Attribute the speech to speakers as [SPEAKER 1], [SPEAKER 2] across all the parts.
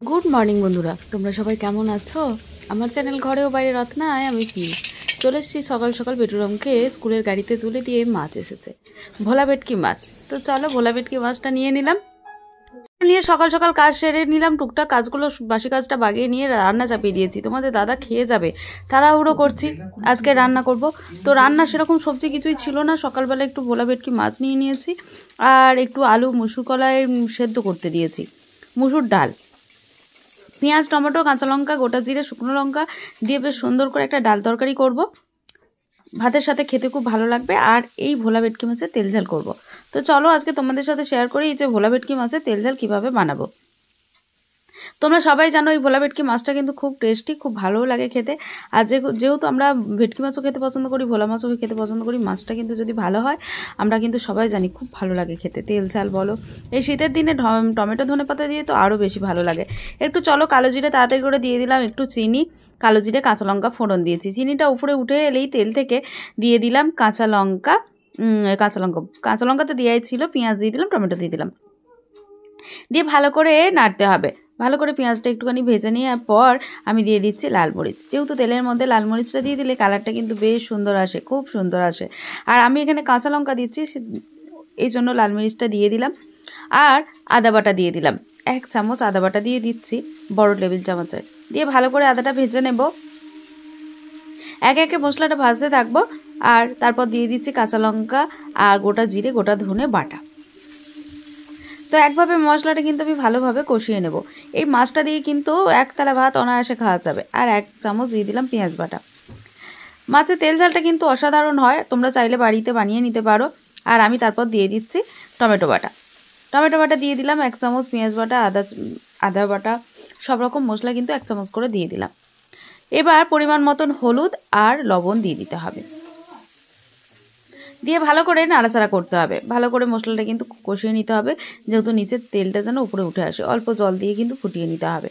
[SPEAKER 1] Good morning বন্ধুরা, তোমরা সবাই কেমন আছো? আমার চ্যানেল ঘরেও বাইরে রত্নায় আমি কি চলে এসেছি সকাল সকাল বেটুরামকে স্কুলের গাড়িতে তুলে দিয়ে মাছ এসেছে, ভোলা ভেটকি মাছ। তো চলো ভোলা ভেটকি মাছটা নিয়ে নিলাম, নিয়ে সকাল সকাল কাজ সেরে নিলাম, টুকটাক কাজগুলো বাসি কাজটা বাগিয়ে নিয়ে রান্না চাপিয়ে দিয়েছি। তোমাদের দাদা খেয়ে যাবে, তাড়াহুড়ো করছি, আজকে রান্না করব। তো রান্না সেরকম সবজি কিছুই ছিল না, সকালবেলা একটু ভোলা ভেটকি মাছ নিয়ে নিয়েছি আর একটু আলু মুসুর কলাই সেদ্ধ করতে দিয়েছি, মুসুর ডাল, পেঁয়াজ টমেটো কাঁচা লঙ্কা গোটা জিরে শুকনো লঙ্কা দিয়ে বেশ সুন্দর করে একটা ডাল তরকারি করব, ভাতের সাথে খেতে খুব ভালো লাগবে। আর এই ভোলা ভেটকি মাছের তেল ঝাল করব। তো চলো আজকে তোমাদের সাথে শেয়ার করি এই যে ভোলা ভেটকি মাছের তেল ঝাল কীভাবে বানাবো। তোমরা সবাই জানো এই ভোলা ভেটকি মাছটা কিন্তু খুব টেস্টি, খুব ভালোও লাগে খেতে। আর যেহেতু আমরা ভেটকি মাছও খেতে পছন্দ করি, ভোলা মাছও খেতে পছন্দ করি, মাছটা কিন্তু যদি ভালো হয় আমরা কিন্তু সবাই জানি খুব ভালো লাগে খেতে, তেল ঝাল বলো। এই শীতের দিনে টমেটো ধনেপাতা দিয়ে তো আরও বেশি ভালো লাগে। একটু চলো কালো জিরে তাড়াতাড়ি করে দিয়ে দিলাম, একটু চিনি, কালো জিরে কাঁচা লঙ্কা ফোড়ন দিয়েছি। চিনিটা উপরে উঠে এলেই তেল থেকে দিয়ে দিলাম কাঁচা লঙ্কা, কাঁচা লঙ্কা তো দেওয়াই ছিল, পেঁয়াজ দিয়ে দিলাম, টমেটো দিয়ে দিলাম, দিয়ে ভালো করে নাড়তে হবে। ভালো করে পেঁয়াজটা একটুখানি ভেজে নেওয়ার পর আমি দিয়ে দিচ্ছি লাল মরিচ। যেহেতু তেলের মধ্যে লাল মরিচটা দিয়ে দিলে কালারটা কিন্তু বেশ সুন্দর আসে, খুব সুন্দর আসে। আর আমি এখানে কাঁচা লঙ্কা দিচ্ছি, এই জন্য লাল মরিচটা দিয়ে দিলাম। আর আদা বাটা দিয়ে দিলাম, 1 চামচ আদা বাটা দিয়ে দিচ্ছি, বড় টেবিল চামচের, দিয়ে ভালো করে আদাটা ভেজে নেব। একে একে মশলাটা ভাজতে থাকবো। আর তারপর দিয়ে দিচ্ছি কাঁচা লঙ্কা আর গোটা জিরে গোটা ধনে বাটা। তো একভাবে মশলাটা কিন্তু আমি ভালোভাবে কষিয়ে নেব। এই মাছটা দিয়ে কিন্তু একতলা ভাত অনায়াসে খাওয়া যাবে। আর 1 চামচ দিয়ে দিলাম পেঁয়াজ বাটা। মাছের তেল ঝালটা কিন্তু অসাধারণ হয়, তোমরা চাইলে বাড়িতে বানিয়ে নিতে পারো। আর আমি তারপর দিয়ে দিচ্ছি টমেটো বাটা। টমেটো বাটা দিয়ে দিলাম 1 চামচ, পেঁয়াজ বাটা, আদা বাটা, সব রকম মশলা কিন্তু 1 চামচ করে দিয়ে দিলাম। এবার পরিমাণ মতন হলুদ আর লবণ দিয়ে দিতে হবে, দিয়ে ভালো করে নাড়াচাড়া করতে হবে। ভালো করে মশলাটা কিন্তু কষিয়ে নিতে হবে, যেহেতু নিচের তেলটা যেন উপরে উঠে আসে। অল্প জল দিয়ে কিন্তু ফুটিয়ে নিতে হবে।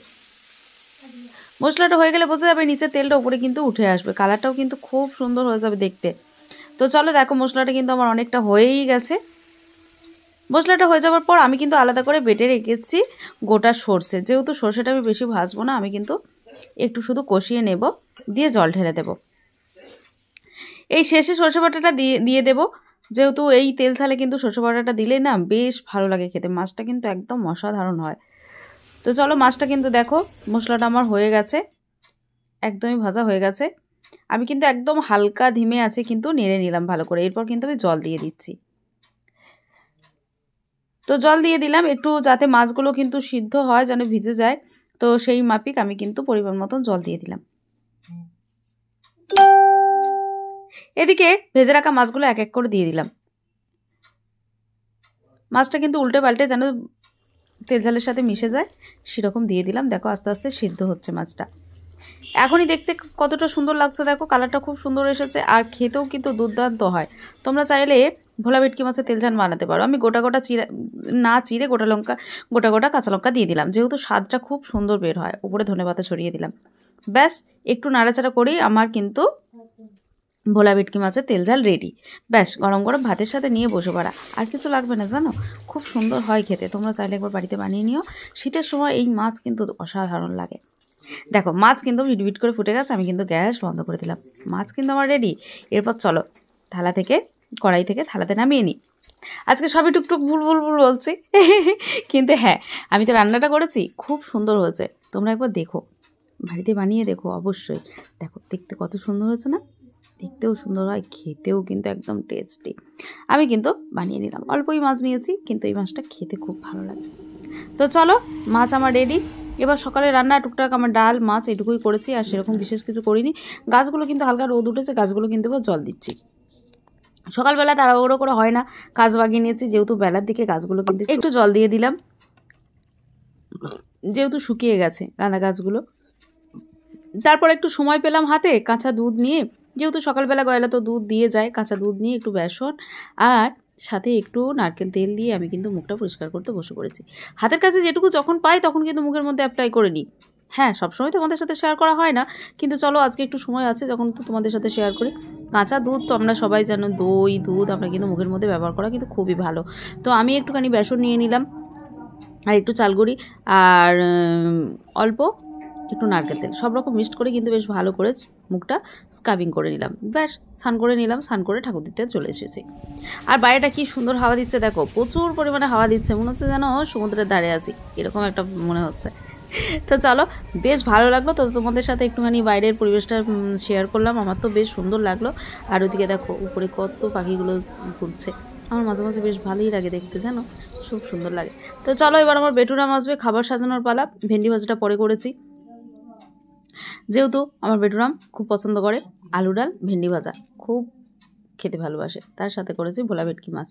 [SPEAKER 1] মশলাটা হয়ে গেলে বোঝা যাবে নিচের তেলটা উপরে কিন্তু উঠে আসবে, কালারটাও কিন্তু খুব সুন্দর হয়ে যাবে দেখতে। তো চলো দেখো মশলাটা কিন্তু আমার অনেকটা হয়েই গেছে। মশলাটা হয়ে যাওয়ার পর আমি কিন্তু আলাদা করে বেটে রেখেছি গোটা সর্ষে। যেহেতু সর্ষেটা আমি বেশি ভাজবো না, আমি কিন্তু একটু শুধু কষিয়ে নেব, দিয়ে জল ঢেলে দেব। এই শেষে সরষে বাটাটা দিয়ে দেবো, যেহেতু এই তেল ছালে কিন্তু সরষে বাটাটা দিলে না বেশ ভালো লাগে খেতে, মাছটা কিন্তু একদম অসাধারণ হয়। তো চলো মাছটা কিন্তু দেখো মশলাটা আমার হয়ে গেছে, একদমই ভাজা হয়ে গেছে। আমি কিন্তু একদম হালকা ধিমে আছে কিন্তু নেড়ে নিলাম ভালো করে। এরপর কিন্তু আমি জল দিয়ে দিচ্ছি। তো জল দিয়ে দিলাম একটু, যাতে মাছগুলো কিন্তু সিদ্ধ হয়, যেন ভিজে যায়। তো সেই মাপিক আমি কিন্তু পরিমাণ মতন জল দিয়ে দিলাম। এদিকে ভেজে রাখা মাছগুলো এক এক করে দিয়ে দিলাম। মাছটা কিন্তু উল্টে পাল্টে যেন তেল ঝালের সাথে মিশে যায় সেরকম দিয়ে দিলাম। দেখো আস্তে আস্তে সিদ্ধ হচ্ছে মাছটা। এখনই দেখতে কতটা সুন্দর লাগছে, দেখো কালারটা খুব সুন্দর এসেছে, আর খেতেও কিন্তু দুর্দান্ত হয়। তোমরা চাইলে ভোলা ভেটকি মাছের তেল ঝাল বানাতে পারো। আমি গোটা গোটা চিড়ে গোটা গোটা কাঁচা লঙ্কা দিয়ে দিলাম, যেহেতু স্বাদটা খুব সুন্দর বের হয়। উপরে ধনেপাতা ছড়িয়ে দিলাম। ব্যাস একটু নাড়াচাড়া করেই আমার কিন্তু ভোলা ভেটকি মাছের তেল ঝাল রেডি। ব্যাস গরম গরম ভাতের সাথে নিয়ে বসে পড়া, আর কিছু লাগবে না জানো, খুব সুন্দর হয় খেতে। তোমরা চাইলে একবার বাড়িতে বানিয়ে নিও, শীতের সময় এই মাছ কিন্তু অসাধারণ লাগে। দেখো মাছ কিন্তু ভিট করে ফুটে গেছে, আমি কিন্তু গ্যাস বন্ধ করে দিলাম। মাছ কিন্তু আমার রেডি। এরপর চলো কড়াই থেকে থালাতে নামিয়ে নিই। আজকে সবই টুকটুক ভুল বলছি কিন্তু হ্যাঁ, আমি তো রান্নাটা করেছি, খুব সুন্দর হয়েছে। তোমরা একবার দেখো, বাড়িতে বানিয়ে দেখো অবশ্যই। দেখো দেখতে কত সুন্দর হয়েছে না, দেখতেও সুন্দর হয়, খেতেও কিন্তু একদম টেস্টি। আমি কিন্তু বানিয়ে নিলাম, অল্পই মাছ নিয়েছি কিন্তু এই মাছটা খেতে খুব ভালো লাগে। তো চলো মাছ আমার রেডি। এবার সকালে রান্না টুকটাক আমার ডাল মাছ এটুকুই করেছি, আর সেরকম বিশেষ কিছু করিনি। গাছগুলো কিন্তু হালকা রোদ উঠেছে, গাছগুলো কিন্তু এবার জল দিচ্ছি। সকালবেলা তাড়াহুড়ো করে হয় না, কাজ বাগিয়ে নিয়েছি, যেহেতু বেলার দিকে গাছগুলো কিন্তু একটু জল দিয়ে দিলাম, যেহেতু শুকিয়ে গেছে গাঁদা গাছগুলো। তারপর একটু সময় পেলাম হাতে, কাঁচা দুধ নিয়ে, যেহেতু সকালবেলা গয়লা তো দুধ দিয়ে যায়, কাঁচা দুধ নিয়ে একটু বেসন আর সাথে একটু নারকেল তেল দিয়ে আমি কিন্তু মুখটা পরিষ্কার করতে বসে পড়েছি। হাতের কাছে যেটুকু যখন পাই তখন কিন্তু মুখের মধ্যে অ্যাপ্লাই করে নিই। হ্যাঁ, সবসময় তোমাদের সাথে শেয়ার করা হয় না, কিন্তু চলো আজকে একটু সময় আছে যখন তো তোমাদের সাথে শেয়ার করি। কাঁচা দুধ তো আমরা সবাই জানো, দই দুধ আমরা কিন্তু মুখের মধ্যে ব্যবহার করা কিন্তু খুবই ভালো। তো আমি একটুখানি বেসন নিয়ে নিলাম, আর একটু চালগুড়ি আর অল্প একটু নারকেল তেল সব রকম মিক্সড করে কিন্তু বেশ ভালো করে মুখটা স্ক্রাবিং করে নিলাম। ব্যাস স্নান করে নিলাম, স্নান করে ঠাকুর দিতে চলে এসেছি। আর বাইরেটা কি সুন্দর হাওয়া দিচ্ছে দেখো, প্রচুর পরিমাণে হাওয়া দিচ্ছে, মনে হচ্ছে যেন সমুদ্রের ধারে আছি এরকম একটা মনে হচ্ছে। তো চলো, বেশ ভালো লাগলো। তো তোমাদের সাথে একটুখানি বাইরের পরিবেশটা শেয়ার করলাম, আমার তো বেশ সুন্দর লাগলো। আর ওইদিকে দেখো উপরে কত পাখিগুলো ঘুরছে, আমার মাঝে মাঝে বেশ ভালোই লাগে দেখতে, জানো খুব সুন্দর লাগে। তো চলো এবার আমার বেটুরাম আসবে, খাবার সাজানোর পালা। ভেন্ডি ভাজাটা পরে করেছি, যেহেতু আমার বেটুরাম খুব পছন্দ করে আলু ডাল ভেন্ডি ভাজা, খুব খেতে ভালোবাসে, তার সাথে করেছি ভোলা ভেটকি মাছ।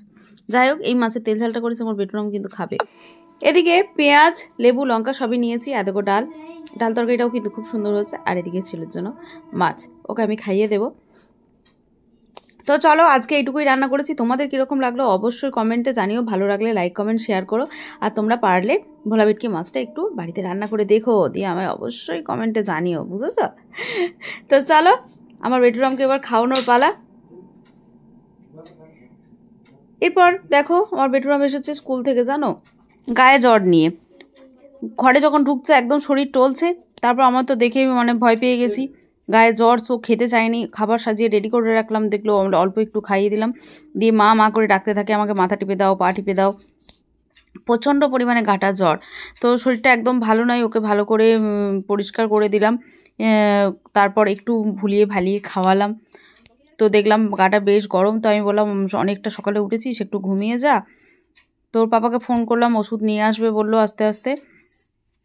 [SPEAKER 1] যাই হোক, এই মাছের তেল ঝালটা করেছি আমার বেটুরাম কিন্তু খাবে। এদিকে পেঁয়াজ লেবু লঙ্কা সবই নিয়েছি, এদিকে ডাল তরকারিটাও কিন্তু খুব সুন্দর হয়েছে। আর এদিকে ছেলের জন্য মাছ, ওকে আমি খাইয়ে দেবো। তো চলো আজকে এইটুকুই রান্না করেছি, তোমাদের কীরকম লাগলো অবশ্যই কমেন্টে জানিও, ভালো লাগলে লাইক কমেন্ট শেয়ার করো। আর তোমরা পারলে ভোলা ভেটকি মাছটা একটু বাড়িতে রান্না করে দেখো, দিয়ে আমায় অবশ্যই কমেন্টে জানিও, বুঝেছ? তো চলো আমার বেটুরামকে এবার খাওয়ানোর পালা। এরপর দেখো আমার বেটুরাম এসেছে স্কুল থেকে, জানো গায়ে জ্বর নিয়ে, ঘরে যখন ঢুকছে একদম শরীর টলছে। তারপর আমার তো দেখে মানে ভয় পেয়ে গেছি, গায়ে জ্বর, চোখ খেতে চায়নি। খাবার সাজিয়ে রেডি করে রাখলাম, দেখলো অল্প একটু খাইয়ে দিলাম, দিয়ে মা মা করে ডাকতে থাকে আমাকে, মাথা টিপে দাও, পা টিপে দাও। প্রচণ্ড পরিমাণে গাঁটা জ্বর, তো শরীরটা একদম ভালো নয়, ওকে ভালো করে পরিষ্কার করে দিলাম, তারপর একটু ভুলিয়ে ভালিয়ে খাওয়ালাম। তো দেখলাম গাটা বেশ গরম, তো আমি বললাম অনেকটা সকালে উঠেছিস, একটু ঘুমিয়ে যা। তোর পাপাকে ফোন করলাম, ওষুধ নিয়ে আসবে বললো আস্তে আস্তে।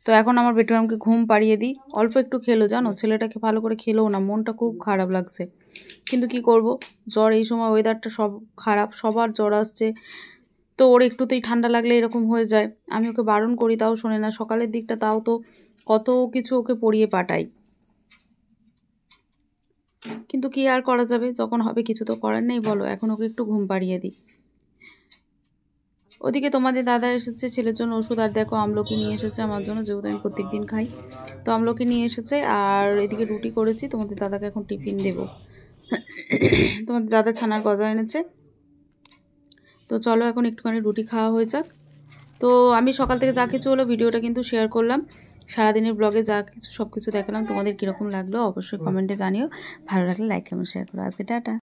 [SPEAKER 1] তো এখন আমার বেটুরামকে ঘুম পাড়িয়ে দিই, অল্প একটু খেলো, জানো ছেলেটাকে ভালো করে খেলেও না, মনটা খুব খারাপ লাগছে। কিন্তু কি করব, জ্বর এই সময় ওয়েদারটা সব খারাপ, সবার জ্বর আসছে, তো ওর একটুতেই ঠান্ডা লাগলে এরকম হয়ে যায়। আমি ওকে বারণ করি তাও শোনে না, সকালের দিকটা তাও তো কত কিছু ওকে পড়িয়ে পাঠাই, কিন্তু কি আর করা যাবে, যখন হবে কিছু তো করার নেই বলো। এখন ওকে একটু ঘুম পাড়িয়ে দিই। ওদিকে তোমাদের দাদা এসেছে ছেলের জন্য ওষুধ, আর দেখো আমলকি নিয়ে এসেছে আমার জন্য, যেহেতু আমি প্রত্যেকদিন খাই, তো আমলকি নিয়ে এসেছে। আর এদিকে রুটি করেছি, তোমাদের দাদাকে এখন টিফিন দেবো। তোমাদের দাদা ছানার গজা এনেছে। তো চলো এখন একটুখানি রুটি খাওয়া হয়ে যাক। তো আমি সকাল থেকে যা কিছু হলো ভিডিওটা কিন্তু শেয়ার করলাম, সারাদিনের ব্লগে যা কিছু সব কিছু দেখালাম। তোমাদের কীরকম লাগলো অবশ্যই কমেন্টে জানিও, ভালো লাগলে লাইক কমেন্ট শেয়ার করো। আজকে টাটা।